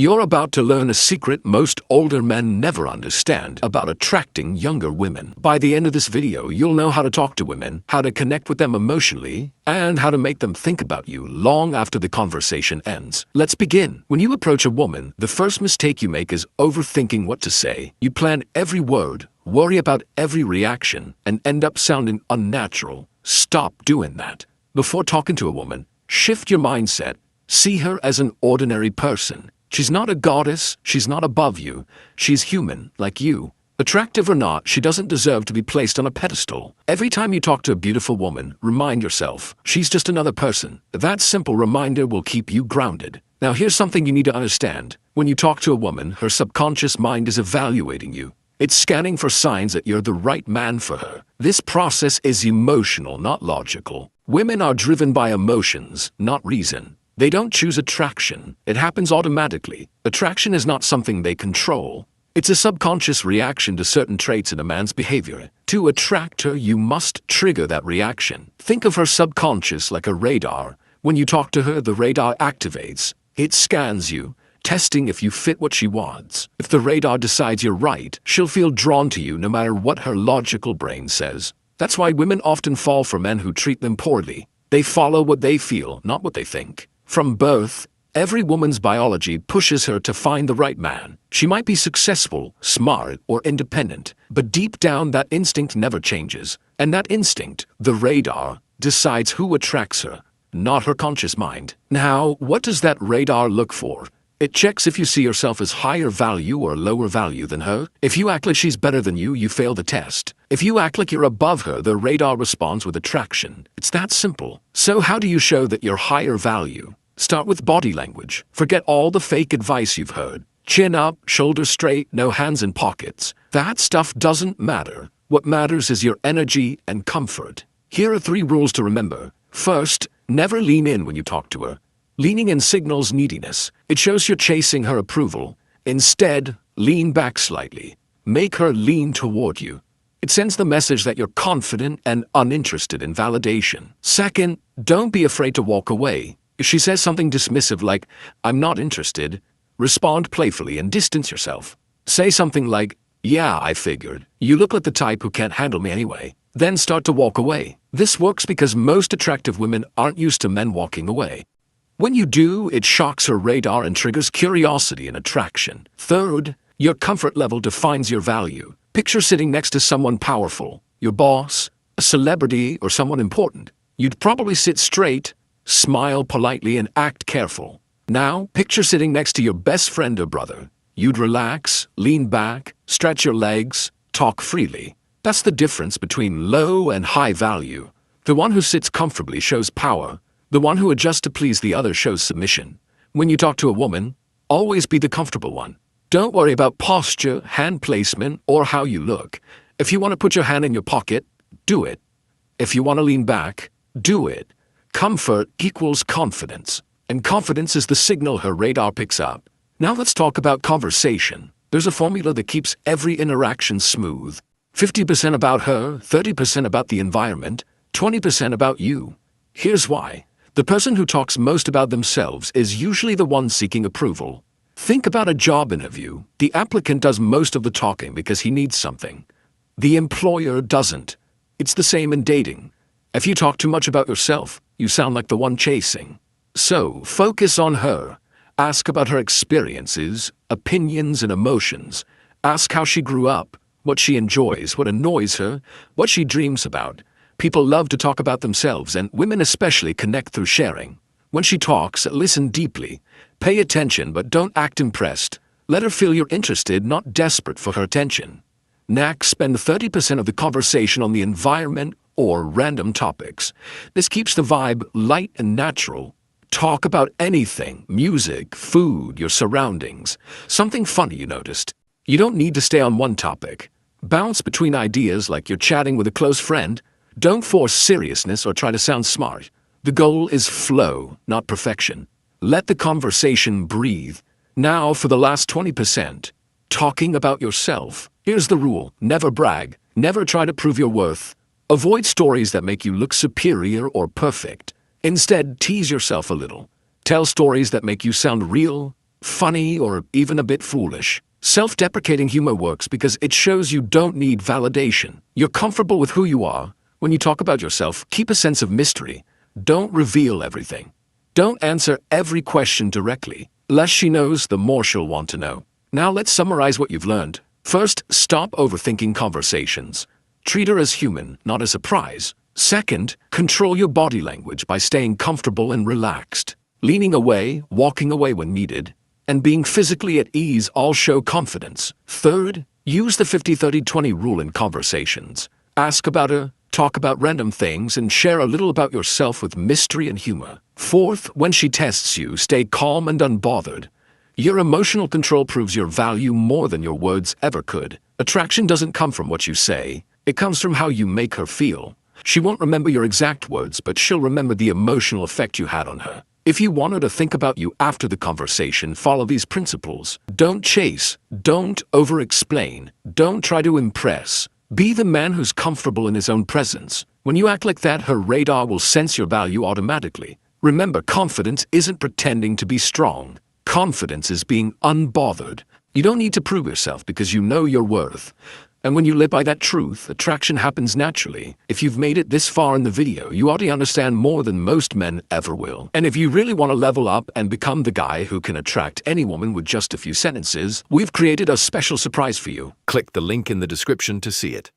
You're about to learn a secret most older men never understand about attracting younger women. By the end of this video, you'll know how to talk to women, how to connect with them emotionally, and how to make them think about you long after the conversation ends. Let's begin. When you approach a woman, the first mistake you make is overthinking what to say. You plan every word, worry about every reaction, and end up sounding unnatural. Stop doing that. Before talking to a woman, shift your mindset. See her as an ordinary person. She's not a goddess, she's not above you, she's human, like you. Attractive or not, she doesn't deserve to be placed on a pedestal. Every time you talk to a beautiful woman, remind yourself, she's just another person. That simple reminder will keep you grounded. Now here's something you need to understand. When you talk to a woman, her subconscious mind is evaluating you. It's scanning for signs that you're the right man for her. This process is emotional, not logical. Women are driven by emotions, not reason. They don't choose attraction. It happens automatically. Attraction is not something they control. It's a subconscious reaction to certain traits in a man's behavior. To attract her, you must trigger that reaction. Think of her subconscious like a radar. When you talk to her, the radar activates. It scans you, testing if you fit what she wants. If the radar decides you're right, she'll feel drawn to you no matter what her logical brain says. That's why women often fall for men who treat them poorly. They follow what they feel, not what they think. From birth, every woman's biology pushes her to find the right man. She might be successful, smart, or independent, but deep down that instinct never changes. And that instinct, the radar, decides who attracts her, not her conscious mind. Now, what does that radar look for? It checks if you see yourself as higher value or lower value than her. If you act like she's better than you, you fail the test. If you act like you're above her, the radar responds with attraction. It's that simple. So how do you show that you're higher value? Start with body language. Forget all the fake advice you've heard. Chin up, shoulders straight, no hands in pockets. That stuff doesn't matter. What matters is your energy and comfort. Here are 3 rules to remember. First, never lean in when you talk to her. Leaning in signals neediness. It shows you're chasing her approval. Instead, lean back slightly. Make her lean toward you. It sends the message that you're confident and uninterested in validation. Second, don't be afraid to walk away. If she says something dismissive like, "I'm not interested," respond playfully and distance yourself. Say something like, "Yeah, I figured. You look like the type who can't handle me anyway." Then start to walk away. This works because most attractive women aren't used to men walking away. When you do, it shocks her radar and triggers curiosity and attraction. Third, your comfort level defines your value. Picture sitting next to someone powerful, your boss, a celebrity, or someone important. You'd probably sit straight, smile politely, and act careful. Now, picture sitting next to your best friend or brother. You'd relax, lean back, stretch your legs, talk freely. That's the difference between low and high value. The one who sits comfortably shows power. The one who adjusts to please the other shows submission. When you talk to a woman, always be the comfortable one. Don't worry about posture, hand placement, or how you look. If you want to put your hand in your pocket, do it. If you want to lean back, do it. Comfort equals confidence, and confidence is the signal her radar picks up. Now let's talk about conversation. There's a formula that keeps every interaction smooth. 50% about her, 30% about the environment, 20% about you. Here's why. The person who talks most about themselves is usually the one seeking approval. Think about a job interview. The applicant does most of the talking because he needs something. The employer doesn't. It's the same in dating. If you talk too much about yourself, you sound like the one chasing. So, focus on her. Ask about her experiences, opinions, and emotions. Ask how she grew up, what she enjoys, what annoys her, what she dreams about. People love to talk about themselves, and women especially connect through sharing. When she talks, listen deeply. Pay attention, but don't act impressed. Let her feel you're interested, not desperate for her attention. Next, spend 30% of the conversation on the environment or random topics. This keeps the vibe light and natural. Talk about anything: music, food, your surroundings, something funny you noticed. You don't need to stay on one topic. Bounce between ideas like you're chatting with a close friend. Don't force seriousness or try to sound smart. The goal is flow, not perfection. Let the conversation breathe. Now for the last 20%. Talking about yourself. Here's the rule: never brag. Never try to prove your worth. Avoid stories that make you look superior or perfect. Instead, tease yourself a little. Tell stories that make you sound real, funny, or even a bit foolish. Self-deprecating humor works because it shows you don't need validation. You're comfortable with who you are. When you talk about yourself, keep a sense of mystery. Don't reveal everything. Don't answer every question directly. Less she knows, the more she'll want to know. Now let's summarize what you've learned. First, stop overthinking conversations. Treat her as human, not as a prize. Second, control your body language by staying comfortable and relaxed. Leaning away, walking away when needed, and being physically at ease all show confidence. Third, use the 50-30-20 rule in conversations. Ask about her, talk about random things, and share a little about yourself with mystery and humor. Fourth, when she tests you, stay calm and unbothered. Your emotional control proves your value more than your words ever could. Attraction doesn't come from what you say. It comes from how you make her feel. She won't remember your exact words, but she'll remember the emotional effect you had on her. If you want her to think about you after the conversation, follow these principles. Don't chase. Don't over-explain. Don't try to impress. Be the man who's comfortable in his own presence. When you act like that, her radar will sense your value automatically. Remember, confidence isn't pretending to be strong. Confidence is being unbothered. You don't need to prove yourself because you know your worth. And when you live by that truth, attraction happens naturally. If you've made it this far in the video, you already understand more than most men ever will. And if you really want to level up and become the guy who can attract any woman with just a few sentences, we've created a special surprise for you. Click the link in the description to see it.